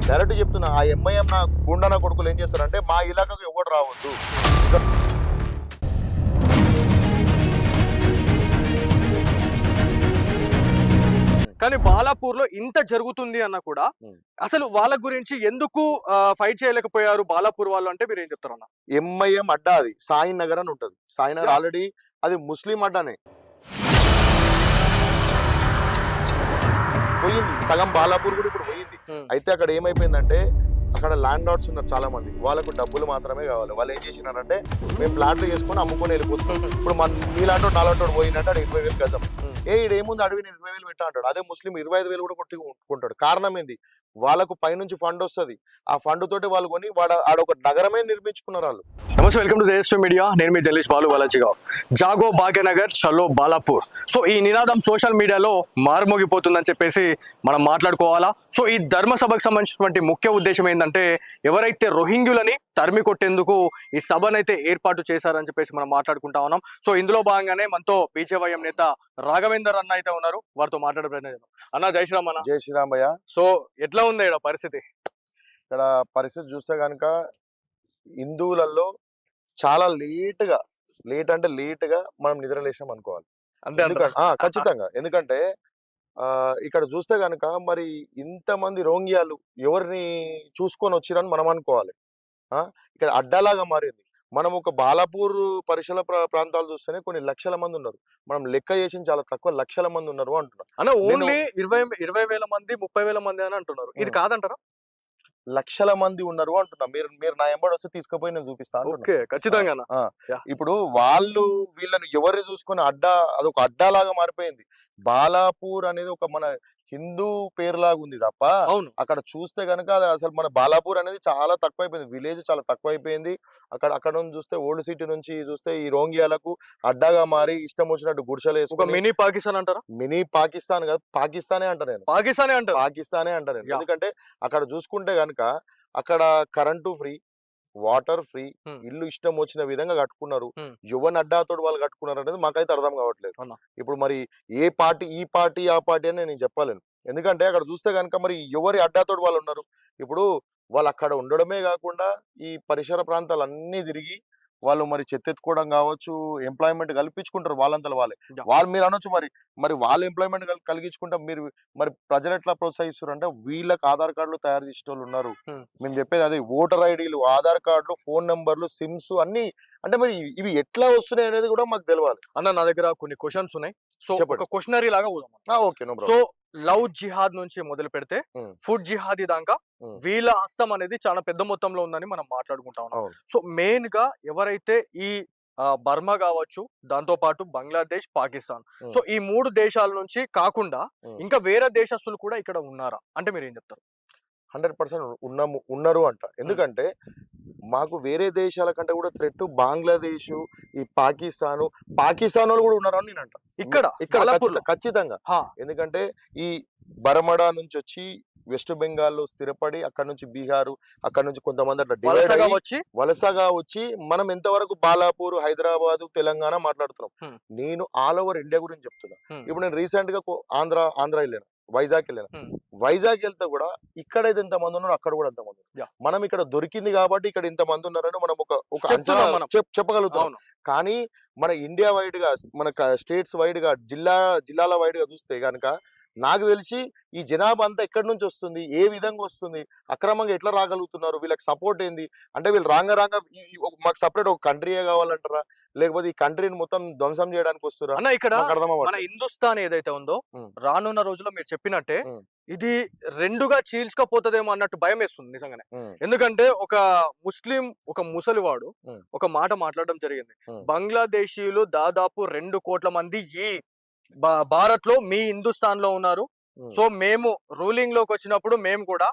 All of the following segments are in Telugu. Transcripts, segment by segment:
డైరెక్ట్ చెప్తున్నా. ఆ ఎంఐఎం నా గుండా నా కొడుకులు ఏం చేస్తారంటే మా ఇలాకాకు ఎవడు రావద్దు. కానీ బాలాపూర్ లో ఇంత జరుగుతుంది అన్న కూడా ఉమ్. అసలు వాళ్ళ గురించి ఎందుకు ఫైట్ చేయలేకపోయారు బాలాపూర్ వాళ్ళు అంటే మీరు ఏం చెప్తారు అన్న? ఎంఐఎం అడ్డా అది సాయి నగర్ అని ఉంటది. సాయి నగర్ Yeah. ఆల్రెడీ అది ముస్లిం అడ్డానే పోయింది. సగం బాలాపూర్ కూడా ఇప్పుడు పోయింది. అయితే అక్కడ ఏమైపోయిందంటే అక్కడ ల్యాండ్ లార్డ్స్ ఉన్నారు చాలా మంది. వాళ్ళకు డబ్బులు మాత్రమే కావాలి. వాళ్ళు ఏం చేసినారంటే మేము ప్లాట్లు చేసుకొని అమ్ముకొని వెళ్ళిపోతున్నాం. ఇప్పుడు మన మీలాంటో నాలాంటోడు పోయినట్టు అక్కడ 20,000 గజం. ఇడేముంది అడవి నేను 20,000 పెట్టా అంటాడు. అదే ముస్లిం 25,000 కూడా కొట్టుకుంటాడు. కారణం ఏంది? వాళ్ళకు పైనుంచి ఫండ్ వస్తుంది. ఆ ఫండ్ తోటి వాళ్ళు కొని ఆడొక నగరమే నిర్మించుకున్నారు వాళ్ళు. నమస్తే, వెల్కమ్ టు జేఎస్టీ మీడియా. నేను మీ జల్లీష్ బాలు బాలాజీగా. జాగో భాగ్యనగర్ చలో బాలాపూర్. సో ఈ నినాదం సోషల్ మీడియాలో మారుమోగిపోతుందని చెప్పేసి మనం మాట్లాడుకోవాలా. సో ఈ ధర్మ సభకు సంబంధించినటువంటి ముఖ్య ఉద్దేశం ఏంటంటే ఎవరైతే రోహింగ్యులని తరిమి కొట్టేందుకు ఈ సభనైతే ఏర్పాటు చేశారని చెప్పేసి మనం మాట్లాడుకుంటా ఉన్నాం. సో ఇందులో భాగంగానే మనతో బీజేవైఎం నేత రాఘవేందర్ అన్న అయితే ఉన్నారు. వారితో మాట్లాడే ప్రయత్నం చేద్దాం. అన్న జై శ్రీరామ్ అన్న. జై శ్రీరామ్ భయ్య. సో ఎట్లా ఉంది ఇక్కడ పరిస్థితి? ఇక్కడ పరిస్థితి చూస్తే కనుక హిందువులలో చాలా లేట్ అంటే లేట్ గా మనం నిద్రలేసాం అనుకోవాలి. అంతే ఖచ్చితంగా. ఎందుకంటే ఇక్కడ చూస్తే గనుక మరి ఇంతమంది రోంగియాలు ఎవరిని చూసుకొని వచ్చిరని మనం అనుకోవాలి. ఇక్కడ అడ్డాలాగా మారింది. మనం ఒక బాలాపూర్ పరిసర ప్రాంతాలు చూస్తేనే కొన్ని లక్షల మంది ఉన్నారు. మనం లెక్క చేసిన చాలా తక్కువ లక్షల మంది ఉన్నారు అంటున్నారు. అన్న ఓన్లీ 20,000 మంది 30,000 మంది అని అంటున్నారు. ఇది కాదంటారా? లక్షల మంది ఉన్నారు అంటున్నా. మీరు నా ఎంబడి వస్తే తీసుకుపోయి నేను చూపిస్తాను. ఓకే, ఖచ్చితంగా. ఇప్పుడు వాళ్ళు వీళ్ళని ఎవరు చూసుకొని అదొక అడ్డాలాగా మారిపోయింది. బాలాపూర్ అనేది ఒక మన హిందూ పేరులాగా ఉంది తప్ప అక్కడ చూస్తే గనక అది అసలు మన బాలాపూర్ అనేది చాలా తక్కువైపోయింది. విలేజ్ చాలా తక్కువైపోయింది. అక్కడ నుంచి చూస్తే ఓల్డ్ సిటీ నుంచి చూస్తే ఈ రోంగియాలకు అడ్డాగా మారి ఇష్టం వచ్చినట్టు గుడిసెలు వేసుకొని మినీ పాకిస్తాన్ అంటారా? మినీ పాకిస్తాన్ కాదు, పాకిస్తానే అంట నేను. పాకిస్తానే అంట నేను. ఎందుకంటే అక్కడ చూసుకుంటే గనక అక్కడ కరెంటు ఫ్రీ, వాటర్ ఫ్రీ, ఇల్లు ఇష్టం వచ్చిన విధంగా కట్టుకున్నారు. యువన్ అడ్డాతోటి వాళ్ళు కట్టుకున్నారు అనేది మాకైతే అర్థం కావట్లేదు. ఇప్పుడు మరి ఈ పార్టీ ఆ పార్టీ అని నేను చెప్పలేను. ఎందుకంటే అక్కడ చూస్తే కనుక మరి ఎవరి అడ్డాతోటి వాళ్ళు ఉన్నారు. ఇప్పుడు వాళ్ళు అక్కడ ఉండడమే కాకుండా ఈ పరిసర ప్రాంతాలన్నీ తిరిగి వాళ్ళు మరి చెత్తెత్తుకోవడం కావచ్చు, ఎంప్లాయ్మెంట్ కల్పించుకుంటారు వాళ్ళంతా వాళ్ళు మీరు అనొచ్చు మరి వాళ్ళు ఎంప్లాయ్మెంట్ కలిగించుకుంటా మీరు మరి ప్రజలు ఎట్లా ప్రోత్సహిస్తారు అంటే వీళ్ళకి ఆధార్ కార్డులు తయారు చేసే వాళ్ళు ఉన్నారు. మేము చెప్పేది అదే, ఓటర్ ఐడీలు, ఆధార్ కార్డులు, ఫోన్ నెంబర్లు, సిమ్స్ అన్ని. అంటే మరి ఇవి ఎట్లా వస్తున్నాయి అనేది కూడా మాకు తెలియాలి. అన్న నా దగ్గర కొన్ని క్వశ్చన్స్ ఉన్నాయి. సో ఒక క్వశ్చనరీ లాగా ఓకే. సో లవ్ జిహాద్ నుంచి మొదలు పెడితే ఫుడ్ జిహాదీ దాకా వీళ్ళ హస్తం అనేది చాలా పెద్ద మొత్తంలో ఉందని మనం మాట్లాడుకుంటా ఉన్నాం. సో మెయిన్ గా ఎవరైతే ఈ బర్మా కావచ్చు, దాంతో పాటు బంగ్లాదేశ్, పాకిస్తాన్, సో ఈ 3 దేశాల నుంచి కాకుండా ఇంకా వేరే దేశస్తులు కూడా ఇక్కడ ఉన్నారా అంటే మీరు ఏం చెప్తారు? 100% ఉన్నారు అంట. ఎందుకంటే మాకు వేరే దేశాల కంటే కూడా థ్రెట్ బంగ్లాదేశ్, ఈ పాకిస్తాన్ వాళ్ళు కూడా ఉన్నారని నేను అంట. ఇక్కడ ఖచ్చితంగా. ఎందుకంటే ఈ బర్మడా నుంచి వచ్చి వెస్ట్ బెంగాల్ స్థిరపడి అక్కడ నుంచి బీహార్, అక్కడ నుంచి కొంతమంది అట్లా వలసగా వచ్చి మనం ఎంతవరకు బాలాపూర్, హైదరాబాద్, తెలంగాణ మాట్లాడుతున్నాం. నేను ఆల్ ఓవర్ ఇండియా గురించి చెప్తున్నా. ఇప్పుడు నేను రీసెంట్ గా ఆంధ్ర వెళ్ళాను, వైజాగ్ వెళ్ళాను. వైజాగ్ వెళ్తే కూడా ఇక్కడైతే ఎంతమంది ఉన్నారు అక్కడ కూడా ఎంతమంది ఉన్నారు. మనం ఇక్కడ దొరికింది కాబట్టి ఇక్కడ ఇంతమంది ఉన్నారని మనం ఒక అంచనా చెప్పగలుగుతాం. కానీ మన ఇండియా వైడ్ గా, మన స్టేట్స్ వైడ్ గా, జిల్లాల వైడ్ గా చూస్తే కనుక నాకు తెలిసి ఈ జనాభా అంతా ఎక్కడి నుంచి వస్తుంది, ఏ విధంగా వస్తుంది, అక్రమంగా ఎట్లా రాగలుగుతున్నారు, వీళ్ళకి సపోర్ట్ ఏంది అంటే వీళ్ళు రాంగ మాకు సపరేట్ ఒక కంట్రీయే కావాలంటారా, లేకపోతే ఈ కంట్రీని మొత్తం ధ్వంసం చేయడానికి వస్తారా అన్న? ఇక్కడ మన హిందుస్థాన్ ఏదైతే ఉందో రానున్న రోజుల్లో మీరు చెప్పినట్టే ఇది రెండుగా చీల్చుకపోతుందేమో అన్నట్టు భయం వేస్తుంది నిజంగానే. ఎందుకంటే ఒక ముస్లిం, ఒక ముసలివాడు ఒక మాట మాట్లాడడం జరిగింది. బంగ్లాదేశీయులు దాదాపు 2 కోట్ల మంది ఈ భారత్ లో మీ హిందుస్థాన్ లో ఉన్నారు. సో మేము రూలింగ్ లోకి వచ్చినప్పుడు మేము కూడా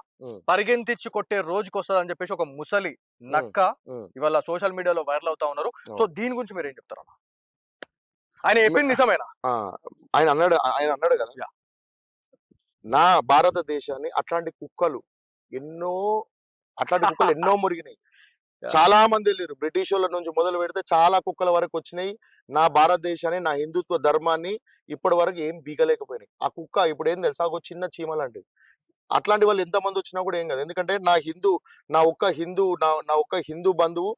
పరిగెంతించి కొట్టే రోజుకి వస్తుంది అని చెప్పేసి ఒక ముసలి నక్క ఇవాళ సోషల్ మీడియాలో వైరల్ అవుతా ఉన్నారు. సో దీని గురించి మీరు ఏం చెప్తారు? ఆయన చెప్పింది నిజమేనా? ఆయన అన్నాడు కదా, నా భారతదేశాన్ని అట్లాంటి కుక్కలు ఎన్నో మురిగినాయి. చాలా మంది వెళ్ళారు. బ్రిటిష్ వాళ్ళ నుంచి మొదలు పెడితే చాలా కుక్కల వరకు వచ్చినాయి. నా భారతదేశాన్ని, నా హిందుత్వ ధర్మాన్ని ఇప్పటి వరకు ఏం బీగలేకపోయినాయి. ఆ కుక్క ఇప్పుడు ఏం తెలుసా, ఒక చిన్న చీమ లాంటిది. అట్లాంటి వాళ్ళు ఎంతమంది వచ్చినా కూడా ఏం కాదు. ఎందుకంటే నా ఒక్క హిందూ బంధువు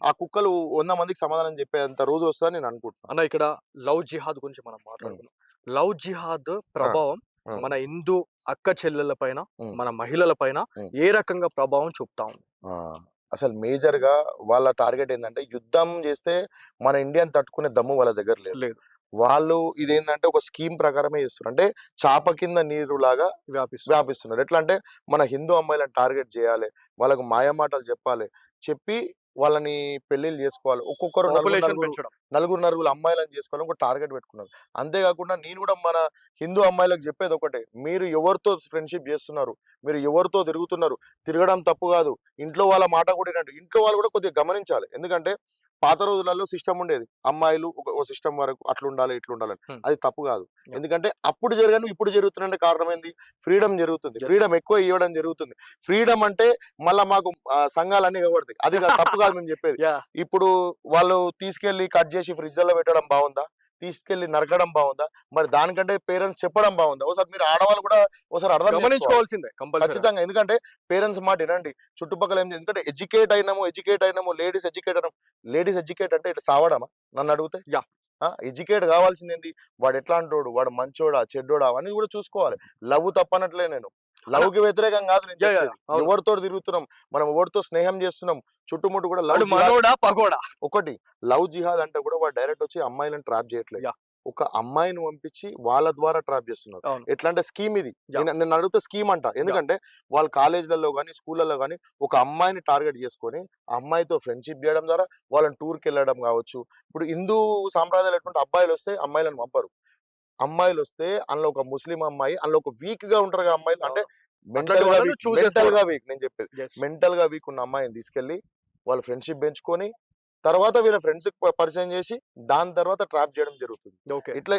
ఆ కుక్కలు 100 మందికి సమాధానం చెప్పేంత రోజు వస్తదని నేను అనుకుంటున్నాను. అన్న ఇక్కడ లవ్ జిహాద్ గురించి మనం మాట్లాడుకున్నాం. లవ్ జిహాద్ ప్రభావం మన హిందూ అక్క చెల్లెల పైన, మన మహిళల పైన ఏ రకంగా ప్రభావం చూపుతా ఉంది? అసలు మేజర్ గా వాళ్ళ టార్గెట్ ఏంటంటే, యుద్ధం చేస్తే మన ఇండియాని తట్టుకునే దమ్ము వాళ్ళ దగ్గర లేదు. వాళ్ళు ఇదేంటంటే ఒక స్కీమ్ ప్రకారమే చేస్తున్నారు. అంటే చాప కింద నీరు లాగా వ్యాపిస్తున్నారు. ఎట్లా అంటే మన హిందూ అమ్మాయిలను టార్గెట్ చేయాలి, వాళ్ళకు మాయమాటలు చెప్పి వాళ్ళని పెళ్లిళ్ళు చేసుకోవాలి. ఒక్కొక్కరు నలుగురు అమ్మాయిలను చేసుకోవాలి, ఒక టార్గెట్ పెట్టుకున్నారు. అంతేకాకుండా నేను కూడా మన హిందూ అమ్మాయిలకు చెప్పేది ఒకటే, మీరు ఎవరితో ఫ్రెండ్షిప్ చేస్తున్నారు, మీరు ఎవరితో తిరుగుతున్నారు, తిరగడం తప్పు కాదు, ఇంట్లో వాళ్ళ మాట కూడా వినండి. ఇంట్లో వాళ్ళు కూడా కొద్దిగా గమనించాలి. ఎందుకంటే పాత రోజులలో సిస్టమ్ ఉండేది, అమ్మాయిలు ఒక సిస్టమ్ వరకు అట్లా ఉండాలి ఇట్లా ఉండాలని. అది తప్పు కాదు. ఎందుకంటే అప్పుడు జరగని ఇప్పుడు జరుగుతుందంటే కారణం ఏంది? ఫ్రీడమ్ జరుగుతుంది, ఫ్రీడమ్ ఎక్కువ ఇవ్వడం జరుగుతుంది. ఫ్రీడమ్ అంటే మళ్ళా మాకు సంఘాలన్నీ ఇవ్వబడతాయి, అది తప్పు కాదు మేము చెప్పేది. ఇప్పుడు వాళ్ళు తీసుకెళ్లి కట్ చేసి ఫ్రిడ్జ్ లో పెట్టడం బాగుందా? తీసుకెళ్లి నరకడం బాగుందా? మరి దానికంటే పేరెంట్స్ చెప్పడం బాగుందా? ఒకసారి మీరు ఆడవాళ్ళు కూడా ఒకసారి అర్థం గమనించుకోవాల్సిందే ఖచ్చితంగా. ఎందుకంటే పేరెంట్స్ మాట వినండి. చుట్టుపక్కల ఏం, ఎందుకంటే ఎడ్యుకేట్ అయినాము, లేడీస్ ఎడ్యుకేట్ అంటే ఇట్లా సావడమా? నన్ను అడిగితే ఎడ్యుకేట్ కావాల్సింది ఏంది? వాడు ఎట్లా అంటాడు, వాడు మంచోడా చెడ్డోడా అవన్నీ కూడా చూసుకోవాలి. లవ్ తప్పనట్లే, నేను లవ్ కి వ్యతిరేకం కాదు. ఎవరితో తిరుగుతున్నాం, మనం ఎవరితో స్నేహం చేస్తున్నాం, చుట్టుముట్టు కూడా ఒకటి లవ్ జిహాద్ అంటే కూడా వాడు డైరెక్ట్ వచ్చి అమ్మాయిలను ట్రాప్ చేయట్లేదు, ఒక అమ్మాయిని పంపించి వాళ్ళ ద్వారా ట్రాప్ చేస్తున్నారు. ఎట్లా అంటే స్కీమ్ ఇది. నేను అడిగితే స్కీమ్ అంట. ఎందుకంటే వాళ్ళ కాలేజీలలో కానీ స్కూళ్ళలో కానీ ఒక అమ్మాయిని టార్గెట్ చేసుకొని అమ్మాయితో ఫ్రెండ్షిప్ చేయడం ద్వారా వాళ్ళని టూర్కి వెళ్ళడం కావచ్చు. ఇప్పుడు హిందూ సాంప్రదాయాలు ఎటువంటి, అబ్బాయిలు వస్తే అమ్మాయిలను పంపరు, అమ్మాయిలు వస్తే అందులో ఒక ముస్లిం అమ్మాయి, అందులో ఒక వీక్ గా ఉంటారు కదా అమ్మాయిలు, అంటే మెంటల్ గా వీక్, నేను చెప్పేది మెంటల్ గా వీక్ ఉన్న అమ్మాయిని తీసుకెళ్లి వాళ్ళు ఫ్రెండ్షిప్ పెంచుకొని తర్వాత వీళ్ళ ఫ్రెండ్స్ పరిచయం చేసి దాని తర్వాత ట్రాప్ చేయడం జరుగుతుంది.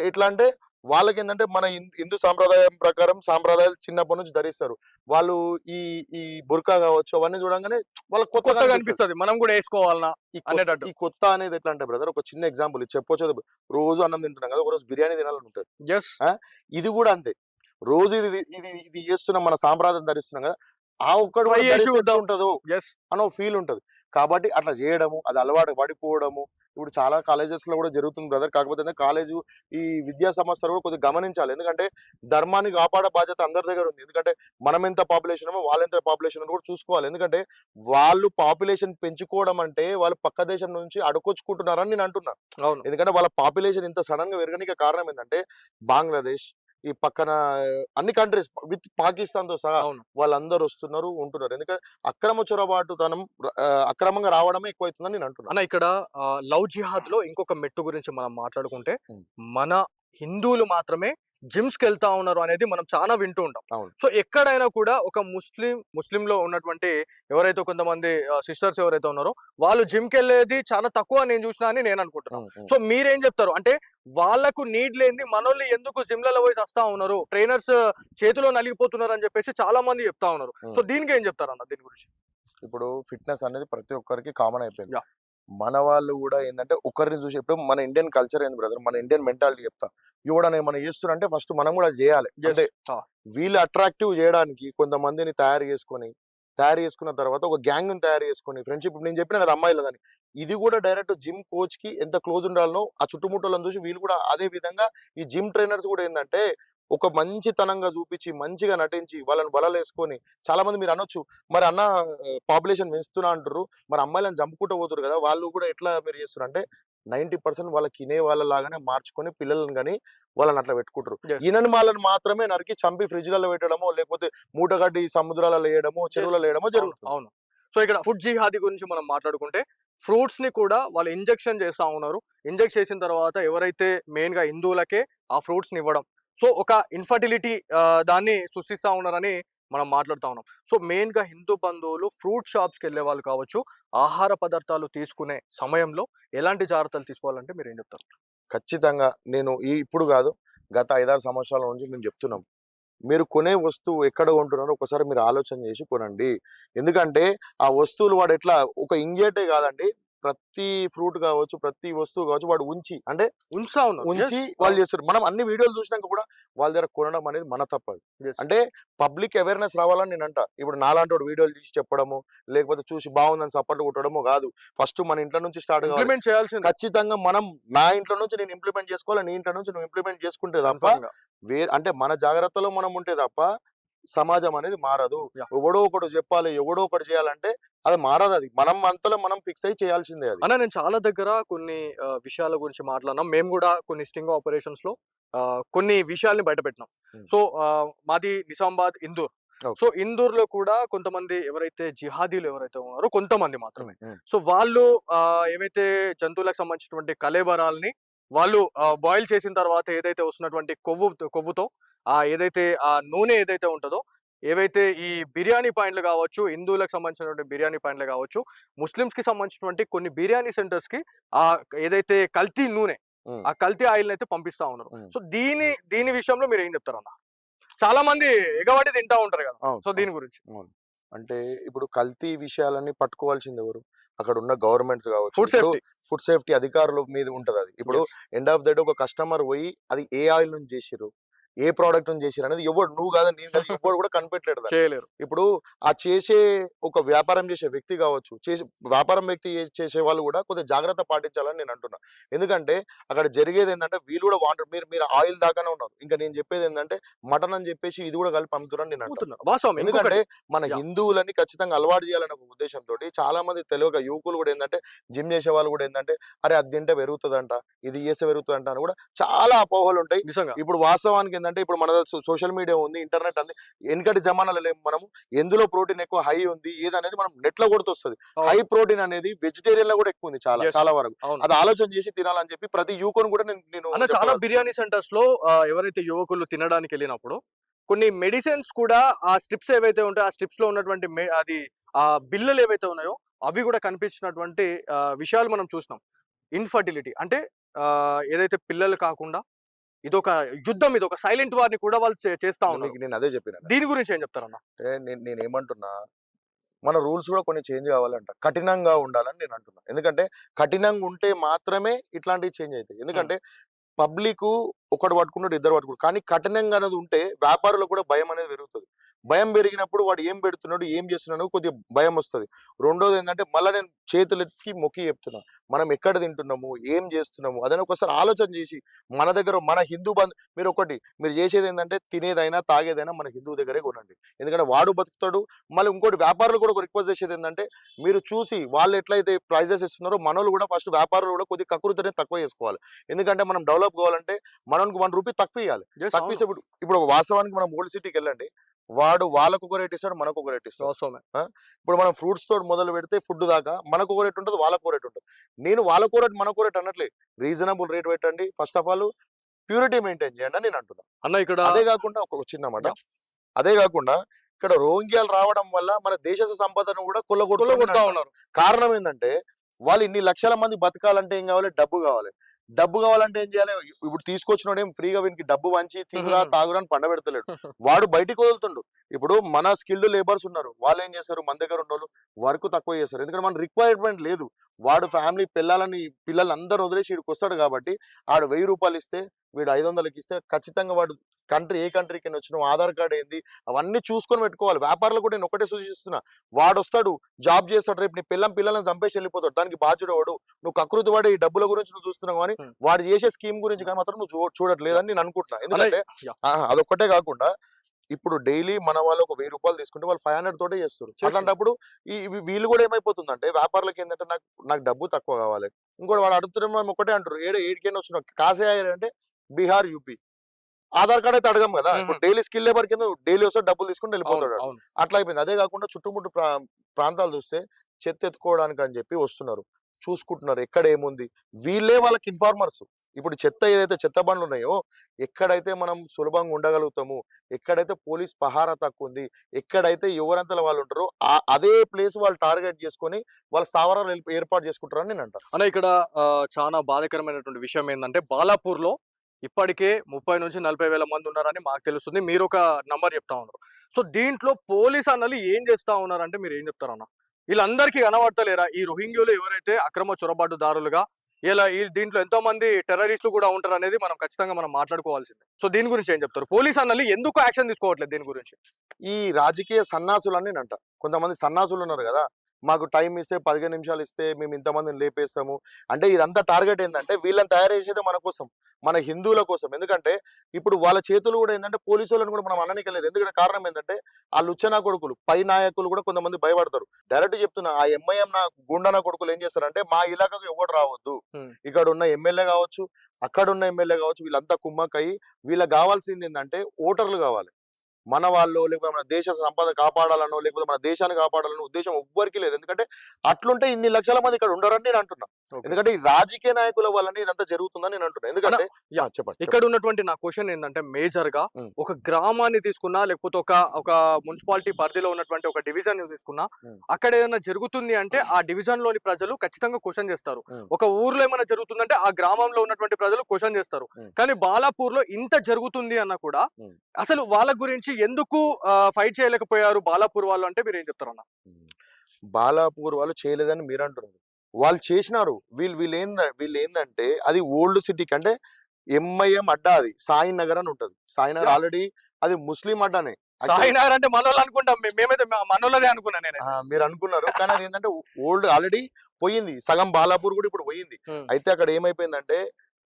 ఇట్లా అంటే వాళ్ళకి ఏంటంటే మన హిందూ సాంప్రదాయం ప్రకారం సాంప్రదాయాలు చిన్నప్పటి నుంచి ధరిస్తారు. వాళ్ళు ఈ బుర్కా కావచ్చు అవన్నీ చూడంగానే వాళ్ళకి కొత్తగా అనిపిస్తుంది, మనం కూడా వేసుకోవాలన్నా. ఈ కొత్త అనేది ఎట్లా అంటే బ్రదర్, ఒక చిన్న ఎగ్జాంపుల్ చెప్పొచ్చు. రోజు అన్నం తింటున్నాం కదా, ఒక రోజు బిర్యానీ తినాలని ఉంటుంది. ఇది కూడా అంతే. రోజు ఇది చేస్తున్నాం, మన సాంప్రదాయం ధరిస్తున్నాం కదా, ఆ ఒక్కడు ఉంటదో అన్న ఫీల్ ఉంటది. కాబట్టి అట్లా చేయడము, అది అలవాటు పడిపోవడము ఇప్పుడు చాలా కాలేజెస్ లో కూడా జరుగుతుంది బ్రదర్. కాకపోతే కాలేజు ఈ విద్యా సంస్థలు కూడా కొద్దిగా గమనించాలి. ఎందుకంటే ధర్మాన్ని కాపాడే బాధ్యత అందరి దగ్గర ఉంది. ఎందుకంటే మనం ఎంత పాపులేషన్ వాళ్ళు ఎంత పాపులేషన్ కూడా చూసుకోవాలి. ఎందుకంటే వాళ్ళు పాపులేషన్ పెంచుకోవడం అంటే వాళ్ళు పక్క దేశం నుంచి అడుకొచ్చుకుంటున్నారని నేను అంటున్నా. ఎందుకంటే వాళ్ళ పాపులేషన్ ఇంత సడన్ గా పెరగడానికి కారణం ఏంటంటే బంగ్లాదేశ్, ఈ పక్కన అన్ని కంట్రీస్ విత్ పాకిస్తాన్ తో సహా వాళ్ళందరూ వస్తున్నారు, ఉంటున్నారు. ఎందుకంటే అక్రమ చొరబాటుతనం అక్రమంగా రావడమే ఎక్కువైతుందని నేను అంటున్నాను. అన్న ఇక్కడ లవ్ జిహాద్ లో ఇంకొక మెట్టు గురించి మనం మాట్లాడుకుంటే, మన హిందువులు మాత్రమే జిమ్స్ కి వెళ్తా ఉన్నారు అనేది మనం చాలా వింటూ ఉంటాం. సో ఎక్కడైనా కూడా ఒక ముస్లిం లో ఉన్నటువంటి ఎవరైతే కొంతమంది సిస్టర్స్ ఎవరైతే ఉన్నారో వాళ్ళు జిమ్ కి వెళ్ళేది చాలా తక్కువ నేను చూసినా అని నేను అనుకుంటున్నాను. సో మీరేం చెప్తారు? అంటే వాళ్ళకు నీడ్ లేని మనోళ్ళు ఎందుకు జిమ్లలో పోయి వస్తా ఉన్నారు, ట్రైనర్స్ చేతిలో నలిగిపోతున్నారు అని చెప్పేసి చాలా మంది చెప్తా ఉన్నారు. సో దీనికి ఏం చెప్తారు అన్న దీని గురించి? ఇప్పుడు ఫిట్నెస్ అనేది ప్రతి ఒక్కరికి కామన్ అయిపోయింది. మన వాళ్ళు కూడా ఏంటంటే ఒకరిని చూసి, ఇప్పుడు మన ఇండియన్ కల్చర్ ఏంది బ్రదర్, మన ఇండియన్ మెంటాలిటీ చెప్తా, ఎవడన్నా ఏమైనా చేస్తున్నారంటే ఫస్ట్ మనం కూడా చేయాలి. అంటే వీళ్ళు అట్రాక్టివ్ చేయడానికి కొంతమందిని తయారు చేసుకున్న తర్వాత ఒక గ్యాంగ్ ని తయారు చేసుకొని ఫ్రెండ్షిప్, నేను చెప్పిన కదా అమ్మాయిలు అని, ఇది కూడా డైరెక్ట్ జిమ్ కోచ్ కి ఎంత క్లోజ్ ఉండాలనో ఆ చుట్టుముట్టలను చూసి వీళ్ళు కూడా అదే విధంగా ఈ జిమ్ ట్రైనర్స్ కూడా ఏంటంటే ఒక మంచితనంగా చూపించి మంచిగా నటించి వాళ్ళని బలాలు వేసుకొని, చాలా మంది మీరు అనొచ్చు మరి అన్న పాపులేషన్ పెంచుతున్నా అంటారు, మరి అమ్మాయిలను చంపుకుంటూ పోతారు కదా, వాళ్ళు కూడా ఎట్లా మీరు చేస్తారు అంటే 90% వాళ్ళకి తినే వాళ్ళ లాగానే మార్చుకొని పిల్లలను కానీ వాళ్ళని అట్లా పెట్టుకుంటారు. ఈయనని వాళ్ళని మాత్రమే నరికి చంపి ఫ్రిడ్జ్లలో పెట్టడమో లేకపోతే మూటగడ్డి సముద్రాలలో వేయడమో చెరువులలో వేయడమో జరుగుతుంది. అవును. సో ఇక్కడ ఫుడ్ జిహాదీ గురించి మనం మాట్లాడుకుంటే, ఫ్రూట్స్ ని కూడా వాళ్ళు ఇంజెక్షన్ చేస్తా ఉన్నారు. ఇంజెక్ట్ చేసిన తర్వాత ఎవరైతే మెయిన్ గా హిందువులకే ఆ ఫ్రూట్స్ ని ఇవ్వడం, సో ఒక ఇన్ఫర్టిలిటీ దాన్ని సృష్టిస్తా ఉన్నారని మనం మాట్లాడుతా ఉన్నాం. సో మెయిన్ గా హిందూ బంధువులు ఫ్రూట్ షాప్స్ కి వెళ్ళే వాళ్ళు కావచ్చు, ఆహార పదార్థాలు తీసుకునే సమయంలో ఎలాంటి జాగ్రత్తలు తీసుకోవాలంటే మీరు ఏం చెప్తారు? ఖచ్చితంగా నేను ఇప్పుడు కాదు, గత 5-6 సంవత్సరాల నుంచి మేము చెప్తున్నాం, మీరు కొనే వస్తువు ఎక్కడ కొంటున్నారో ఒకసారి మీరు ఆలోచన చేసి కొనండి. ఎందుకంటే ఆ వస్తువులు వాడు ఎట్లా ఒక ఇంజేటే కాదండి, ప్రతి ఫ్రూట్ కావచ్చు, ప్రతి వస్తువు కావచ్చు వాడు ఉంచి అంటే ఉంచుతా ఉన్నారు. ఉంచి Yes. వాళ్ళు చేస్తారు. మనం అన్ని వీడియోలు చూసినాక కూడా వాళ్ళ దగ్గర కొనడం అనేది మన తప్పదు. Yes. అంటే పబ్లిక్ అవేర్‌నెస్ రావాలని నేనంట. ఇప్పుడు నాలాంటోడు వీడియోలు తీసి చెప్పడము, లేకపోతే చూసి బాగుందని సపోర్ట్ కొట్టడమో కాదు. ఫస్ట్ మన ఇంట్లో నుంచి స్టార్ట్ కావాలి. ఇంప్లిమెంట్ చేయాల్సింది ఖచ్చితంగా మనం నా ఇంట్లో నుంచి నేను ఇంప్లిమెంట్ చేసుకోవాలి. నీ ఇంట్లో నుంచి నువ్వు ఇంప్లిమెంట్ చేసుకుంటే తప్ప కన్ఫర్మ్ గా. అంటే మన జాగ్రత్తలో మనం ఉంటే తప్ప సమాజం అనేది మారదు. Yeah. ఎవడో ఒకడు చెప్పాలి, ఎవడో ఒకటి చేయాలంటే అది మారదు. అది మనం అంతలో మనం ఫిక్స్ అయ్యి చేయాల్సిందే అది. అన్న నేను చాలా దగ్గర కొన్ని విషయాల గురించి మాట్లాడినాం. మేము కూడా కొన్ని స్టింగ్ ఆపరేషన్స్ లో కొన్ని విషయాల్ని బయటపెట్టినాం. Hmm. సో మాది నిజామాబాద్, ఇందూర్. Okay. సో ఇందూర్ లో కూడా కొంతమంది ఎవరైతే జిహాదీలు ఎవరైతే ఉన్నారో కొంతమంది మాత్రమే. Hmm. సో వాళ్ళు ఏవైతే జంతువులకు సంబంధించినటువంటి కళేబరాల్ని వాళ్ళు బాయిల్ చేసిన తర్వాత ఏదైతే వస్తున్నటువంటి కొవ్వుతో ఏదైతే ఆ నూనె ఏదైతే ఉంటుందో, ఏవైతే ఈ బిర్యానీ పాయింట్లు కావచ్చు, హిందువులకు సంబంధించినటువంటి బిర్యానీ పాయింట్లు కావచ్చు, ముస్లిమ్స్ కి సంబంధించినటువంటి కొన్ని బిర్యానీ సెంటర్స్ కి ఆ ఏదైతే కల్తీ నూనె, Hmm. ఆ కల్తీ ఆయిల్ అయితే పంపిస్తా ఉన్నారు. Hmm. సో దీని విషయంలో మీరు ఏం చెప్తారన్న? చాలా మంది ఎగబడి తింటా ఉంటారు కదా. అవును, సో దీని గురించి అవును. అంటే ఇప్పుడు కల్తీ విషయాలన్నీ పట్టుకోవాల్సింది ఎవరు? అక్కడ ఉన్న గవర్నమెంట్స్ కావచ్చు, ఫుడ్ సేఫ్టీ. ఫుడ్ సేఫ్టీ అధికారుల మీద ఉంటది అది. ఇప్పుడు ఎండ్ ఆఫ్ ద డే ఒక కస్టమర్ పోయి అది ఏ ఆయిల్ నుంచి చేసిర్రు, ఏ ప్రోడక్ట్ నుంచి చేసిర్రు అనేది ఎవడు, నువ్వు కాదు నేను కాదు, ఎవడు కూడా కనిపెట్టలేడు దాన్ని. చేయలేరు. ఇప్పుడు ఆ చేసే ఒక వ్యాపారం చేసే వ్యక్తి కావచ్చు, వ్యాపారం వ్యక్తి చేసే వాళ్ళు కూడా కొద్దిగా జాగ్రత్త పాటించాలని నేను అంటున్నా. ఎందుకంటే అక్కడ జరిగేది ఏంటంటే వీళ్ళు కూడా వాంటర్, మీరు ఆయిల్ దాకానే ఉన్నారు. ఇంకా నేను చెప్పేది ఏంటంటే మటన్ అని చెప్పేసి ఇది కూడా కలిపి అమ్ముతున్నారని నేను అంటున్నా. అమ్ముతున్నారు. వాస్తవం. ఎందుకంటే మన Yeah. హిందువులని ఖచ్చితంగా అలవాటు చేయాలనే ఒక ఉద్దేశంతో చాలా మంది తెలియక యువకులు కూడా ఏంటంటే జిమ్ చేసే వాళ్ళు కూడా ఏంటంటే అరే అది తింటే పెరుగుతుందంట, ఇది చేస్తే పెరుగుతుందంట అని కూడా చాలా అపోహలు ఉంటాయి. నిజంగా. ఇప్పుడు వాస్తవానికి ఏంటంటే ఇప్పుడు మన సోషల్ మీడియా ఉంది, ఇంటర్నెట్ ఉంది. వెనకటి జమానాలో లేము మనము. ఎందులో ప్రోటీన్ ఎక్కువ హై ఉంది ఏదనేది మనం నెట్ లో కొడుతూ వస్తుంది. అవును. హై ప్రోటీన్ అనేది వెజిటేరియన్ లో కూడా ఎక్కువ ఉంది చాలా Yes. చాలా వరకు. అవును. అది ఆలోచన చేసి తినాలని చెప్పి ప్రతి యువకుని కూడా నేను అన్న చాలా చెప్పగలను. బిర్యానీ సెంటర్స్ లో ఎవరైతే యువకులు తినడానికి వెళ్ళినప్పుడు కొన్ని మెడిసిన్స్ కూడా ఆ స్ట్రిప్స్ ఏవైతే ఉంటాయో ఆ స్ట్రిప్స్ లో ఉన్నటువంటి అది ఆ బిల్లలు ఏవైతే ఉన్నాయో అవి కూడా కనిపించినటువంటి విషయాలు మనం చూసినాం. ఇన్ఫర్టిలిటీ అంటే ఏదైతే పిల్లలు కాకుండా ఇదొక యుద్ధం, ఇది ఒక సైలెంట్ వార్ ని కూడా వాళ్ళు చేస్తా ఉన్నారు. మీకు నేను అదే చెప్పిన. దీని గురించి ఏం చెప్తారన్న? అంటే నేను ఏమంటున్నా, మన రూల్స్ కూడా కొన్ని చేంజ్ కావాలంట. కఠినంగా ఉండాలని నేను అంటున్నా. ఎందుకంటే కఠినంగా ఉంటే మాత్రమే ఇట్లాంటివి చేంజ్ అవుతాయి. ఎందుకంటే పబ్లిక్ ఒకడు పట్టుకున్నాడు, ఇద్దరు పట్టుకున్నాడు. కానీ కఠినంగా అనేది ఉంటే వ్యాపారులకు కూడా భయం అనేది పెరుగుతుంది. భయం పెరిగినప్పుడు వాడు ఏం పెడుతున్నాడు, ఏం చేస్తున్నాడు కొద్దిగా భయం వస్తుంది. రెండోది ఏంటంటే మళ్ళీ నేను చేతులెత్తి మొక్కి చెప్తున్నా, మనం ఎక్కడ తింటున్నాము, ఏం చేస్తున్నాము అదని ఒకసారి ఆలోచన చేసి మన దగ్గర మన హిందూ మీరు చేసేది ఏంటంటే తినేదైనా తాగేదైనా మన హిందువు దగ్గరే కొనండి. ఎందుకంటే వాడు బతుకుతాడు. మళ్ళీ ఇంకోటి వ్యాపారులు కూడా ఒక రిక్వెస్ట్ చేసేది ఏంటంటే మీరు చూసి వాళ్ళు ఎట్లయితే ప్రైజెస్ ఇస్తున్నారో మనోళ్ళు కూడా ఫస్ట్ వ్యాపారులు కూడా కొద్దిగా కకృతిని తక్కువ చేసుకోవాలి. ఎందుకంటే మనం డెవలప్ కావాలంటే మనకు ₹1 తక్కువ ఇవ్వాలి. Yes, తక్కువ అవును. ఇస్తే ఇప్పుడు వాస్తవానికి మనం ఓల్డ్ సిటీకి వెళ్ళండి, వాడు వాళ్ళకు ఒక రేట్ ఇస్తాడు, మనకు ఒక రేట్ ఇస్తాడు. వాస్తవమే. ఇప్పుడు మనం ఫ్రూట్స్ తోటి మొదలు పెడితే ఫుడ్ దాకా మనకు ఒక రేట్ ఉంటుంది, వాళ్ళకు ఒక రేట్ ఉంటుంది. నేను వాళ్ళకు రేట్ మనకు రేట్ అనట్లే, రీజనబుల్ రేట్ పెట్టండి. First of all purity maintain చేయండి అని నేను అంటున్నా. అన్న ఇక్కడ అదే కాకుండా ఒక చిన్న మాట, అదే కాకుండా ఇక్కడ రోహింగ్యాలు రావడం వల్ల మన దేశ సంపదను కూడా కొల్లగొడతా ఉన్నారు. కారణం ఏంటంటే వాళ్ళు ఇన్ని లక్షల మంది బతకాలంటే ఏం కావాలి, డబ్బు కావాలి. డబ్బు కావాలంటే ఏం చేయాలి? ఇప్పుడు తీసుకొచ్చినోడేం ఫ్రీగా వీనికి డబ్బు వంచి తిరుగురా తాగురా అని పండబెడతలేడు. వాడు బయటికి వదులుతుండు. ఇప్పుడు మన స్కిల్డ్ లేబర్స్ ఉన్నారు, వాళ్ళు ఏం చేస్తారు, మన దగ్గర ఉన్నోళ్ళు వర్క్ తక్కువ చేస్తారు. ఎందుకంటే మన రిక్వైర్మెంట్ లేదు. వాడు ఫ్యామిలీ పిల్లల్ని అందరూ వదిలేసి వీడికి వస్తాడు కాబట్టి ఆడు ₹1000 ఇస్తే వీడు 500కి ఇస్తే ఖచ్చితంగా వాడు ఏ కంట్రీకి వచ్చినావు, ఆధార్ కార్డ్ ఏంది అవన్నీ చూసుకొని పెట్టుకోవాలి. వ్యాపారులు కూడా నేను ఒకటే సూచిస్తున్నా, వాడు వస్తాడు జాబ్ చేస్తాడు, రేపు నీ పిల్లల్ని చంపేసి వెళ్ళిపోతాడు. దానికి బాధ్యుడు వాడు. నువ్వు కకృతి వాడి ఈ డబ్బుల గురించి నువ్వు చూస్తున్నావు కానీ వాడు చేసే స్కీమ్ గురించి కానీ మాత్రం నువ్వు చూడట్లేదని నేను అనుకుంటున్నా. ఎందుకంటే అదొక్కటే కాకుండా ఇప్పుడు డైలీ మన వాళ్ళు ఒక ₹1000 తీసుకుంటే వాళ్ళు 500 తోటే చేస్తారు. అట్లాంటప్పుడు వీళ్ళు కూడా ఏమైపోతుందంటే వ్యాపారులకు ఏంటంటే నాకు డబ్బు తక్కువ కావాలి. ఇంకోటి వాడు అడుగుతున్నాం ఒకటే అంటారు, ఏడికైనా వచ్చినావు కాసే అంటే బీహార్, యూపీ ఆధార్ కార్డ్ అయితే అడగం కదా. ఇప్పుడు డైలీ స్కిల్ లేబర్ కింద డైలీ వస్తే డబ్బులు తీసుకుని వెళ్ళిపోతాడు. అట్లా అయిపోయింది. అదే కాకుండా చుట్టుముట్టు ప్రాంతాలు చూస్తే చెత్త ఎత్తుకోవడానికి అని చెప్పి వస్తున్నారు, చూసుకుంటున్నారు ఎక్కడ ఏముంది. వీళ్ళే వాళ్ళకి ఇన్ఫార్మర్స్. ఇప్పుడు ఏదైతే చెత్త బండ్లు ఉన్నాయో ఎక్కడైతే మనం సులభంగా ఉండగలుగుతాము, ఎక్కడైతే పోలీస్ పహారా తక్కువ ఉంది, ఎక్కడైతే ఎవరంతల వాళ్ళు ఉంటారో అదే ప్లేస్ వాళ్ళు టార్గెట్ చేసుకొని వాళ్ళ స్థావరాలు ఏర్పాటు చేసుకుంటారని నేను అంటాను. అన్న ఇక్కడ చాలా బాధాకరమైనటువంటి విషయం ఏంటంటే బాలాపూర్ లో ఇప్పటికే 30 నుంచి 40 వేల మంది ఉన్నారని మాకు తెలుస్తుంది. మీరు ఒక నంబర్ చెప్తా ఉన్నారు. సో దీంట్లో పోలీస్ అన్నలు ఏం చేస్తా ఉన్నారంటే మీరు ఏం చెప్తారన్న? వీళ్ళందరికీ కనబడతలేరా ఈ రోహింగ్యులు ఎవరైతే అక్రమ చొరబాటుదారులుగా దీంట్లో ఎంతో మంది టెర్రరిస్టులు కూడా ఉంటారు అనేది మనం ఖచ్చితంగా మనం మాట్లాడుకోవాల్సిందే. సో దీని గురించి ఏం చెప్తారు? పోలీస్ అన్నలు ఎందుకు యాక్షన్ తీసుకోవట్లేదు దీని గురించి? ఈ రాజకీయ సన్నాసులన్నీ అంట, కొంతమంది సన్నాసులు ఉన్నారు కదా, మాకు టైం ఇస్తే 15 నిమిషాలు ఇస్తే మేము ఇంతమందిని లేపేస్తాము అంటే, ఇదంతా టార్గెట్ ఏంటంటే వీళ్ళని తయారు చేసేదే మన కోసం, మన హిందువుల కోసం. ఎందుకంటే ఇప్పుడు వాళ్ళ చేతులు కూడా ఏంటంటే పోలీసు వాళ్ళని కూడా మనం అననికలేదు. ఎందుకంటే కారణం ఏంటంటే ఆ లుచ్చనా కొడుకులు పై నాయకులు కూడా కొంతమంది భయపడతారు. డైరెక్ట్ చెప్తున్నా, ఆ ఎంఐఎం నా గుండన కొడుకులు ఏం చేస్తారంటే మా ఇలాకాకు ఎవరు రావద్దు, ఇక్కడ ఉన్న ఎమ్మెల్యే కావచ్చు అక్కడ ఉన్న ఎమ్మెల్యే కావచ్చు వీళ్ళంతా కుమ్మక్కయి వీళ్ళకి కావాల్సింది ఏంటంటే ఓటర్లు కావాలి. మన వాళ్ళు లేకపోతే మన దేశ సంపద కాపాడాలనో లేకపోతే మన దేశాన్ని కాపాడాలనో ఉద్దేశం ఎవ్వరికి లేదు. ఎందుకంటే అట్లుంటే ఇన్ని లక్షల మంది ఇక్కడ ఉండరని నేను అంటున్నా. ఎందుకంటే ఈ రాజకీయ నాయకుల వల్లనే ఇదంతా జరుగుతుందని నేను అంటున్నా. ఎందుకంటే చెప్పండి, ఇక్కడ ఉన్నటువంటి నా క్వశ్చన్ ఏంటంటే, మేజర్ గా ఒక గ్రామాన్ని తీసుకున్నా లేకపోతే ఒక మున్సిపాలిటీ పరిధిలో ఉన్నటువంటి ఒక డివిజన్ తీసుకున్నా, అక్కడ ఏదైనా జరుగుతుంది అంటే ఆ డివిజన్ లోని ప్రజలు ఖచ్చితంగా క్వశ్చన్ చేస్తారు. ఒక ఊర్లో ఏమైనా జరుగుతుందంటే ఆ గ్రామంలో ఉన్నటువంటి ప్రజలు క్వశ్చన్ చేస్తారు. కానీ బాలాపూర్ లో ఇంత జరుగుతుంది అన్న కూడా అసలు వాళ్ళ గురించి ఎందుకు ఫైట్ చేయలేకపోయారు బాలాపూర్ వాళ్ళు అంటే మీరు ఏం చెప్తారు అన్న? బాలాపూర్ వాళ్ళు చేయలేదని మీరు అంటున్నారు, వాళ్ళు చేసినారు. వీళ్ళు ఏందంటే అది ఓల్డ్ సిటీకి అంటే ఎంఐఎం అడ్డా, అది సాయి నగర్ అని ఉంటది. సాయి నగర్ ఆల్రెడీ అది ముస్లిం అడ్డానే. సాయి నగర్ అంటే మనోళ్ళు అనుకుంటాం, మేమైతే మనోళ్ళదే అనుకున్నా నేను. మీరు అనుకున్నారు కానీ అది ఏంటంటే ఓల్డ్ ఆల్రెడీ పోయింది. సగం బాలాపూర్ కూడా ఇప్పుడు పోయింది. అయితే అక్కడ ఏమైపోయిందంటే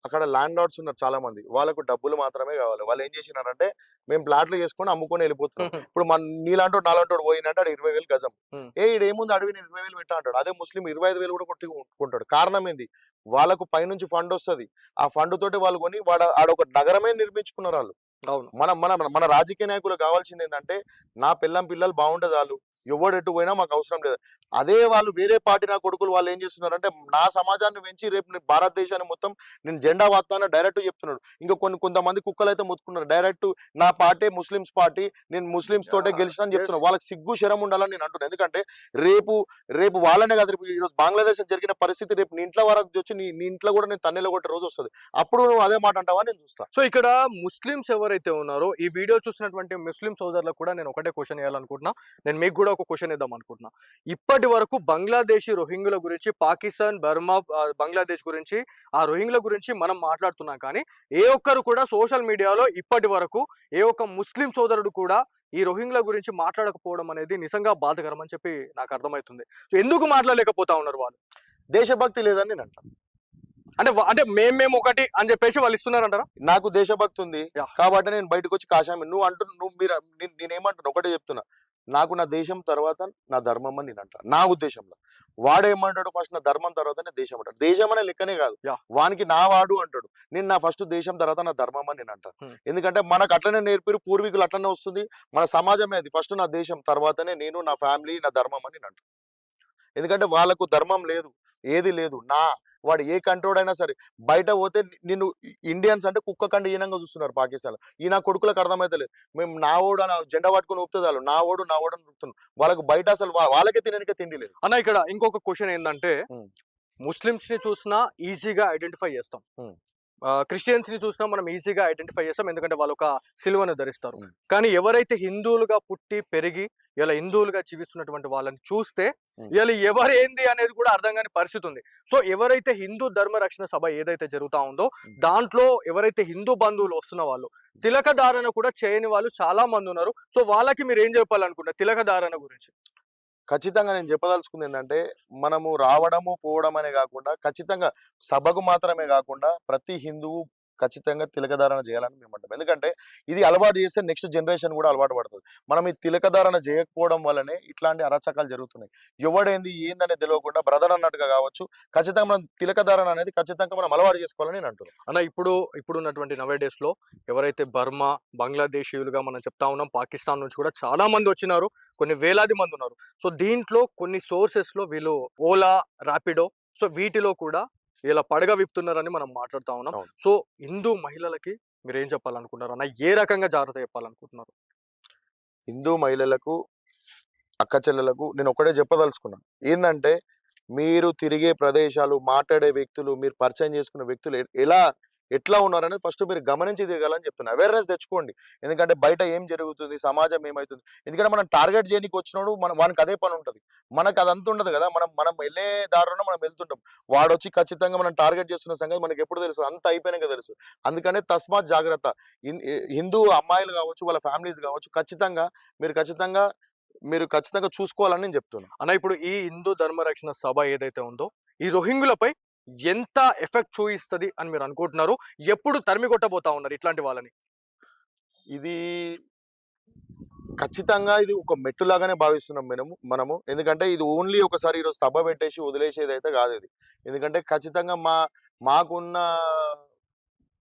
అక్కడ ల్యాండ్ లార్డ్స్ ఉన్నారు చాలా మంది, వాళ్ళకు డబ్బులు మాత్రమే కావాలి. వాళ్ళు ఏం చేసినారంటే మేము ప్లాట్లు చేసుకొని అమ్ముకొని వెళ్ళిపోతున్నాం. ఇప్పుడు మన నీలాంటోడు నాలాంటోడు పోయినంటే 20,000 గజం, ఇడేముంది అడవిని 20,000 పెట్టా అంటాడు. అదే ముస్లిం 25,000 కూడా కొట్టుకుంటాడు. కారణం ఏంది? వాళ్ళకు పైనుంచి ఫండ్ వస్తుంది, ఆ ఫండ్ తోటి వాళ్ళు కొని ఆడొక నగరమే నిర్మించుకున్నారు వాళ్ళు. మన మన మన రాజకీయ నాయకులకు కావాల్సింది ఏంటంటే నా పిల్లలు బాగుంటే చాలు, ఎవడెటు పోయినా మాకు అవసరం లేదు. అదే వాళ్ళు వేరే పార్టీ నా కొడుకులు వాళ్ళు ఏం చేస్తున్నారంటే నా సమాజాన్ని పెంచి రేపు నేను భారతదేశాన్ని మొత్తం నేను జెండా వాతాను డైరెక్ట్ చెప్తున్నాడు. ఇంకా కొంతమంది కుక్కలు అయితే మొత్తుకున్నారు, డైరెక్ట్ నా పార్టీ ముస్లిమ్స్ పార్టీ, నేను ముస్లిమ్స్ తోటే గెలిచిన చెప్తున్నారు. వాళ్ళకి సిగ్గు శరం ఉండాలని నేను అంటున్నాను. ఎందుకంటే రేపు వాళ్ళనే కాదు, రేపు ఈరోజు బంగ్లాదేశ్ జరిగిన పరిస్థితి రేపు నీ ఇంట్లో వరకు వచ్చి నీ ఇంట్లో కూడా నేను తన్నెల కొట్టే రోజు వస్తుంది. అప్పుడు నువ్వు అదే మాట అంటావా నేను చూస్తాను. సో ఇక్కడ ముస్లిమ్స్ ఎవరైతే ఉన్నారో ఈ వీడియో చూసినటువంటి ముస్లిం సోదరులకు కూడా నేను ఒకటే క్వశ్చన్ వేయాలనుకుంటున్నా, నేను మీకు కూడా ఒక క్వశ్చన్ ఇద్దాం అనుకుంటున్నా. ఇప్పటి వరకు బంగ్లాదేశీ రోహింగ్యుల గురించి, పాకిస్తాన్ బర్మా బంగ్లాదేశ్ గురించి, ఆ రోహింగ్యుల గురించి మనం మాట్లాడుతున్నాం. కానీ ఏ ఒక్కరు కూడా సోషల్ మీడియాలో ఇప్పటి వరకు ఏ ఒక్క ముస్లిం సోదరుడు కూడా ఈ రోహింగ్యుల గురించి మాట్లాడకపోవడం అనేది నిజంగా బాధకరం అని చెప్పి నాకు అర్థమవుతుంది. సో ఎందుకు మాట్లాడలేకపోతా ఉన్నారు వాళ్ళు? దేశభక్తి లేదని నేను అంటాను. అంటే మేము ఒకటి అని చెప్పేసి వాళ్ళు ఇస్తున్నారంటారా? నాకు దేశభక్తి ఉంది కాబట్టి నేను బయటకు వచ్చి కాశామి నేనేమంటున్నా ఒకటే చెప్తున్నా, నాకు నా దేశం తర్వాత నా ధర్మం అని నేను అంటా. నా ఉద్దేశంలో వాడేమంటాడు, ఫస్ట్ నా ధర్మం తర్వాత నా దేశం అంటాడు. దేశం అనే లెక్కనే కాదు, వానికి నా వాడు అంటాడు. నేను నా ఫస్ట్ దేశం తర్వాత నా ధర్మం అని నేను అంటాను. ఎందుకంటే మనకు అట్లనే నేర్పిరు, పూర్వీకులు అట్లనే వస్తుంది. మన సమాజమే అది, ఫస్ట్ నా దేశం తర్వాతనే నేను, నా ఫ్యామిలీ, నా ధర్మం అని నేను అంటాను. ఎందుకంటే వాళ్ళకు ధర్మం లేదు, ఏది లేదు. వాడు ఏ కంట్రోడ్ సరే బయట పోతే నిన్ను ఇండియన్స్ అంటే కుక్క కంటే ఈనంగా చూస్తున్నారు పాకిస్తాన్. ఈ నా కొడుకులకు అర్థమైతలేదు, మేము నా ఓడు అని జెండా పట్టుకుని ఊపుతారు, నా ఓడు అని ఊపుతున్నాం. వాళ్ళకు బయట అసలు వాళ్ళకే తినడానికి తిండి లేదు. అన్న ఇక్కడ ఇంకొక క్వశ్చన్ ఏంటంటే, ముస్లిమ్స్ ని చూసినా ఈజీగా ఐడెంటిఫై చేస్తాం, క్రిస్టియన్స్ ని చూసినా మనం ఈజీగా ఐడెంటిఫై చేస్తాం, ఎందుకంటే వాళ్ళు ఒక సిలువను ధరిస్తారు. కానీ ఎవరైతే హిందువులుగా పుట్టి పెరిగి ఇలా హిందువులుగా జీవిస్తున్నటువంటి వాళ్ళని చూస్తే ఇలా ఎవరేంది అనేది కూడా అర్థం కాని పరిస్థితి ఉంది. సో ఎవరైతే హిందూ ధర్మ రక్షణ సభ ఏదైతే జరుగుతా ఉందో దాంట్లో ఎవరైతే హిందూ బంధువులు వస్తున్న వాళ్ళు తిలక ధారణ కూడా చేయని వాళ్ళు చాలా మంది ఉన్నారు. సో వాళ్ళకి మీరు ఏం చెప్పాలనుకుంటారు తిలక ధారణ గురించి? ఖచ్చితంగా నేను చెప్పదలుచుకుంది ఏంటంటే, మనము రావడము పోవడం అనే కాకుండా ఖచ్చితంగా సభకు మాత్రమే కాకుండా ప్రతి హిందువు ఖచ్చితంగా తిలకధారణ చేయాలని మేము అంటాం. ఎందుకంటే ఇది అలవాటు చేస్తే నెక్స్ట్ జనరేషన్ కూడా అలవాటు పడుతుంది. మనం ఈ తిలకధారణ చేయకపోవడం వల్లనే ఇట్లాంటి అరాచకాలు జరుగుతున్నాయి. ఎవడేంది ఏందనేది తెలియకుండా బ్రదర్ అన్నట్టుగా కావచ్చు, ఖచ్చితంగా మనం తిలకధారణ అనేది ఖచ్చితంగా మనం అలవాటు చేసుకోవాలని నేను అంటున్నాను. అన్న ఇప్పుడు ఉన్నటువంటి నవే డేస్ లో ఎవరైతే బర్మా బంగ్లాదేశీయులుగా మనం చెప్తా ఉన్నాం, పాకిస్తాన్ నుంచి కూడా చాలా మంది వచ్చినారు, కొన్ని వేలాది మంది ఉన్నారు. సో దీంట్లో కొన్ని సోర్సెస్ లో వీళ్ళు ఓలా, ర్యాపిడో, సో వీటిలో కూడా ఇలా పడగ విప్పుతున్నారని మనం మాట్లాడుతా ఉన్నాం. సో హిందూ మహిళలకి మీరు ఏం చెప్పాలనుకుంటున్నారు అన్న? ఏ రకంగా జాగ్రత్త చెప్పాలనుకుంటున్నారు? హిందూ మహిళలకు, అక్క చెల్లెలకు నేను ఒకటే చెప్పదలుచుకున్నాను ఏంటంటే, మీరు తిరిగే ప్రదేశాలు, మాట్లాడే వ్యక్తులు, మీరు పరిచయం చేసుకున్న వ్యక్తులు ఎలా ఎట్లా ఉన్నారు అనేది ఫస్ట్ మీరు గమనించి దిగాలని చెప్తున్నా. అవేర్నెస్ తెచ్చుకోండి. ఎందుకంటే బయట ఏం జరుగుతుంది, సమాజం ఏమైతుంది. ఎందుకంటే మనం టార్గెట్ చేయనీకి వచ్చినోడు వానికి అదే పని ఉంటది. మనకు అదంతా ఉండదు కదా. మనం మనం వెళ్ళే దారిలోనే మనం వెళ్తుంటాం. వాడొచ్చి ఖచ్చితంగా మనం టార్గెట్ చేస్తున్న సంగతి మనకి ఎప్పుడు తెలుసు, అంతా అయిపోయినాక తెలుసు. అందుకనే తస్మాత్ జాగ్రత్త. హిందూ అమ్మాయిలు కావచ్చు, వాళ్ళ ఫ్యామిలీస్ కావచ్చు, మీరు ఖచ్చితంగా చూసుకోవాలని నేను చెప్తున్నా. అన్న ఇప్పుడు ఈ హిందూ ధర్మ రక్షణ సభ ఏదైతే ఉందో ఈ రోహింగ్యులపై ఎంత ఎఫెక్ట్ చూపిస్తది అని మీరు అనుకుంటున్నారు? ఎప్పుడు తరిమి కొట్టబోతా ఉన్నారు ఇట్లాంటి వాళ్ళని? ఇది ఖచ్చితంగా ఇది ఒక మెట్టులాగానే భావిస్తున్నాం మనము. ఎందుకంటే ఇది ఓన్లీ ఒకసారి ఈరోజు సభ పెట్టేసి వదిలేసేదైతే కాదు ఇది. ఎందుకంటే ఖచ్చితంగా మాకున్న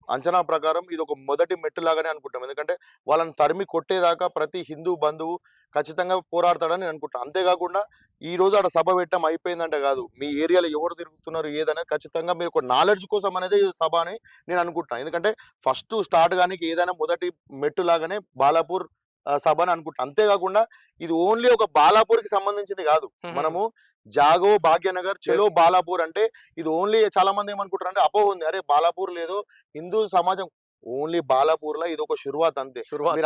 అంచనా ప్రకారం ఇది ఒక మొదటి మెట్టులాగానే అనుకుంటాం. ఎందుకంటే వాళ్ళని తరిమి కొట్టేదాకా ప్రతి హిందూ బంధువు ఖచ్చితంగా పోరాడతాడని నేను అనుకుంటా. అంతేకాకుండా ఈరోజు ఆడ సభ పెట్టడం అయిపోయిందంటే కాదు. మీ ఏరియాలో ఎవరు తిరుగుతున్నారు ఏదనేది ఖచ్చితంగా మీరు ఒక నాలెడ్జ్ కోసం అనేది ఈ సభ అని నేను అనుకుంటున్నా. ఎందుకంటే ఫస్ట్ స్టార్ట్ గానికి ఏదైనా మొదటి మెట్టులాగానే బాలాపూర్ సభ అని అనుకుంటా. అంతేకాకుండా ఇది ఓన్లీ ఒక బాలాపూర్‌కి సంబంధించింది కాదు. మనము జాగో భాగ్యనగర్ చలో Yes. బాలాపూర్ అంటే ఇది ఓన్లీ చాలా మంది ఏమనుకుంటారంటే అపోహ ఉంది. అరే బాలాపూర్ లేదో హిందూ సమాజం ఓన్లీ బాలాపూర్‌లో ఇది ఒక షురువాత్ అంతే. శురువాత్.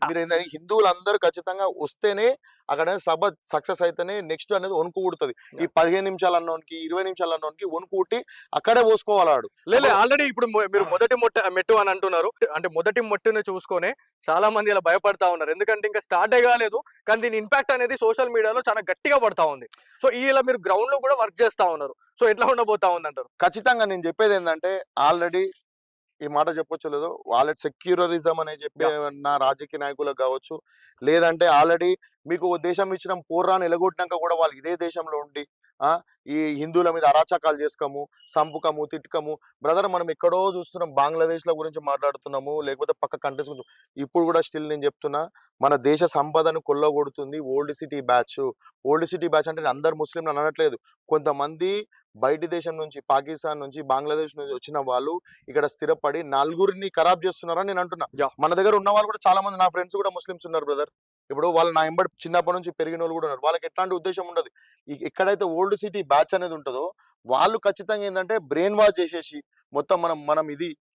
మీరు హిందువులందరూ ఖచ్చితంగా వస్తేనే అక్కడ సభ సక్సెస్ అయితేనే నెక్స్ట్ అనేది వణుకు పుడుతది. ఈ 15 నిమిషాలు అన్నోనికి 20 నిమిషాలు అన్నోనికి వణుకు పుట్టి అక్కడే పోసుకోవాలి ఆడు. లేదు ఆల్రెడీ ఇప్పుడు మీరు మొదటి మెట్టు అని అంటున్నారు. అంటే మొదటి మెట్టుని చూసుకొని చాలా మంది ఇలా భయపడతా ఉన్నారు. ఎందుకంటే ఇంకా స్టార్టే కాలేదు. కానీ దీని ఇంపాక్ట్ అనేది సోషల్ మీడియాలో చాలా గట్టిగా పడతా ఉంది. సో ఇలా మీరు గ్రౌండ్ లో కూడా వర్క్ చేస్తా ఉన్నారు. సో ఎట్లా ఉండబోతా ఉంది అంటారు? ఖచ్చితంగా నేను చెప్పేది ఏంటంటే ఆల్రెడీ ఈ మాట చెప్పొచ్చో లేదో వాళ్ళకి సెక్యులరిజం అని చెప్పి నా రాజకీయ నాయకులకు కావచ్చు, లేదంటే ఆల్రెడీ మీకు ఒక దేశం ఇచ్చిన పోర్రాన్ని ఎలగొట్టినాక కూడా వాళ్ళు ఇదే దేశంలో ఉండి ఈ హిందువుల మీద అరాచకాలు చేసుకోము, సంపుకము, తిట్టుకము. బ్రదర్ మనం ఎక్కడో చూస్తున్నాం, బంగ్లాదేశ్ల గురించి మాట్లాడుతున్నాము, లేకపోతే పక్క కంట్రీస్ గురించి. ఇప్పుడు కూడా స్టిల్ నేను చెప్తున్నా, మన దేశ సంపదను కొల్లగొడుతుంది old city batch. Old city batch అంటే నేను అందరు ముస్లింలు అనట్లేదు. కొంతమంది బయటి దేశం నుంచి, పాకిస్తాన్ నుంచి, బంగ్లాదేశ్ నుంచి వచ్చిన వాళ్ళు ఇక్కడ స్థిరపడి నలుగురిని ఖరాబ్ చేస్తున్నారని నేను అంటున్నా. మన దగ్గర ఉన్న వాళ్ళు కూడా చాలా మంది నా ఫ్రెండ్స్ కూడా ముస్లిమ్స్ ఉన్నారు బ్రదర్. ఇప్పుడు వాళ్ళు నా ఎంబడి చిన్నప్పటి నుంచి పెరిగిన వాళ్ళు కూడా ఉన్నారు. వాళ్ళకి ఎట్లాంటి ఉద్దేశం ఉండదు. ఎక్కడైతే ఓల్డ్ సిటీ బ్యాచ్ అనేది ఉంటుందో వాళ్ళు ఖచ్చితంగా ఏంటంటే బ్రెయిన్ వాష్ చేసేసి మొత్తం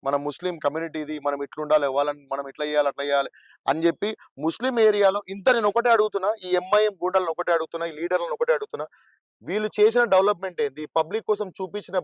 మన ముస్లిం కమ్యూనిటీ ఇది, మనం ఇట్లుండాలి, వాళ్ళని మనం ఇట్లా చేయాలి అట్లా చేయాలి అని చెప్పి ముస్లిం ఏరియాలో నేను ఒకటే అడుగుతున్నా, ఈ ఎంఐఎం గూండాలను ఒకటే అడుగుతున్నా, ఈ లీడర్లను ఒకటే అడుగుతున్నా, వీళ్ళు చేసిన డెవలప్మెంట్ ఏంది, పబ్లిక్ కోసం చూపించిన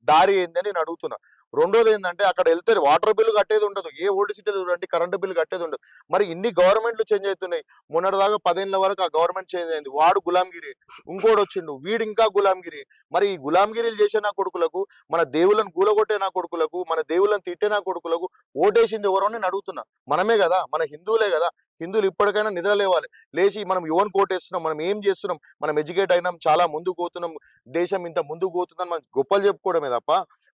దారి ఏంది అని నేను అడుగుతున్నా. రెండోది ఏంటంటే అక్కడ వెళ్తే వాటర్ బిల్లు కట్టేది ఉండదు. ఏ ఓల్డ్ సిటీలో చూడండి కరెంటు బిల్లు కట్టేది ఉండదు. మరి ఇన్ని గవర్నమెంట్లు చేంజ్ అవుతున్నాయి. మొన్నటిదాకా 10 ఏళ్ల వరకు ఆ గవర్నమెంట్ చేంజ్ అయింది. వాడు గులాంగిరి, ఇంకోటి వచ్చిండు వీడు ఇంకా గులాంగిరి. మరి ఈ గులాంగిరీలు చేసే నా కొడుకులకు, మన దేవుళ్ళని గూలగొట్టే నా కొడుకులకు, మన దేవుళ్ళని తిట్టే నా కొడుకులకు ఓటేసింది ఎవరో నేను అడుగుతున్నా. మనమే కదా, మన హిందువులే కదా. హిందువులు ఇప్పటికైనా నిద్ర లేవాలి. లేచి మనం యువన్ కోటేస్తున్నాం, మనం ఏం చేస్తున్నాం, మనం ఎడ్యుకేట్ అయినాం, చాలా ముందుకు పోతున్నాం, దేశం ఇంత ముందుకు పోతుందని మనం గొప్పలు చెప్పుకోవడమే తప్ప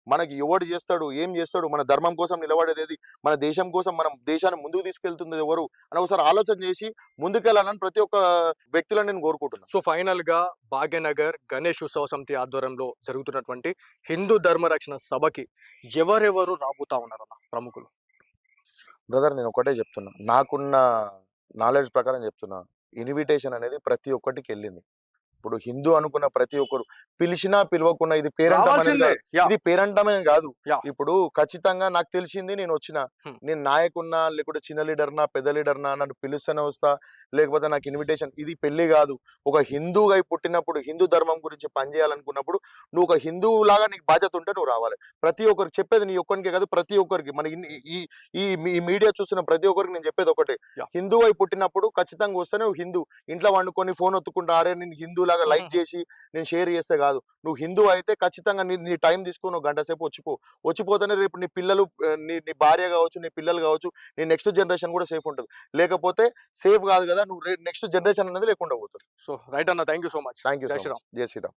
మనకి ఎవడు చేస్తాడు, ఏం చేస్తాడు, మన ధర్మం కోసం నిలబడేది, మన దేశం కోసం మనం దేశాన్ని ముందుకు తీసుకెళ్తుంది ఎవరు అని ఒకసారి ఆలోచన చేసి ముందుకెళ్ళాలని ప్రతి ఒక్క వ్యక్తులను నేను కోరుకుంటున్నాను. సో ఫైనల్ గా భాగ్యనగర్ గణేష్ ఉత్సవ సమితి ఆధ్వర్యంలో జరుగుతున్నటువంటి హిందూ ధర్మ రక్షణ సభకి ఎవరెవరు రాబోతా ఉన్నారన్న ప్రముఖులు? బ్రదర్ నేను ఒకటే చెప్తున్నా, నాకున్న నాలెడ్జ్ ప్రకారం చెప్తున్నా, ఇన్విటేషన్ అనేది ప్రతి ఒక్కటికి వెళ్ళింది. ఇప్పుడు హిందూ అనుకున్న ప్రతి ఒక్కరు పిలిచినా పిలవకున్నా ఇది పేరంటమే కాదు. ఇప్పుడు ఖచ్చితంగా నాకు తెలిసింది నేను వచ్చిన, నేను నాయకున్నా లేకపోతే చిన్న లీడర్నా పెద్ద లీడర్నా నన్ను పిలుస్తూనే వస్తా, లేకపోతే నాకు ఇన్విటేషన్. ఇది పెళ్లి కాదు. ఒక హిందూగా పుట్టినప్పుడు హిందూ ధర్మం గురించి పనిచేయాలనుకున్నప్పుడు నువ్వు ఒక హిందువు లాగా నీకు బాధ్యత ఉంటే నువ్వు రావాలి. ప్రతి ఒక్కరికి చెప్పేది నీ ఒక్కరికే కాదు, ప్రతి ఒక్కరికి మన ఈ మీడియా చూస్తున్న ప్రతి ఒక్కరికి నేను చెప్పేది ఒకటే, హిందువు పుట్టినప్పుడు ఖచ్చితంగా వస్తే నువ్వు హిందూ. ఇంట్లో వండుకొని ఫోన్ ఒత్తుకుంటా అరే నేను హిందూ లైక్ చేసి నేను షేర్ చేస్తే కాదు. నువ్వు హిందూ అయితే ఖచ్చితంగా నీ టైం తీసుకుని ఒక గంట సేపు వచ్చిపోతేనే రేపు నీ పిల్లలు, నీ భార్య కావచ్చు, నీ పిల్లలు కావచ్చు, నీ నెక్స్ట్ జనరేషన్ కూడా సేఫ్ ఉంటుంది. లేకపోతే సేఫ్ కాదు కదా, నువ్వు నెక్స్ట్ జనరేషన్ అనేది లేకుండా పోతుంది. సో రైట్ అన్న, thank you so much. Thank you. జై శ్రీరామ్.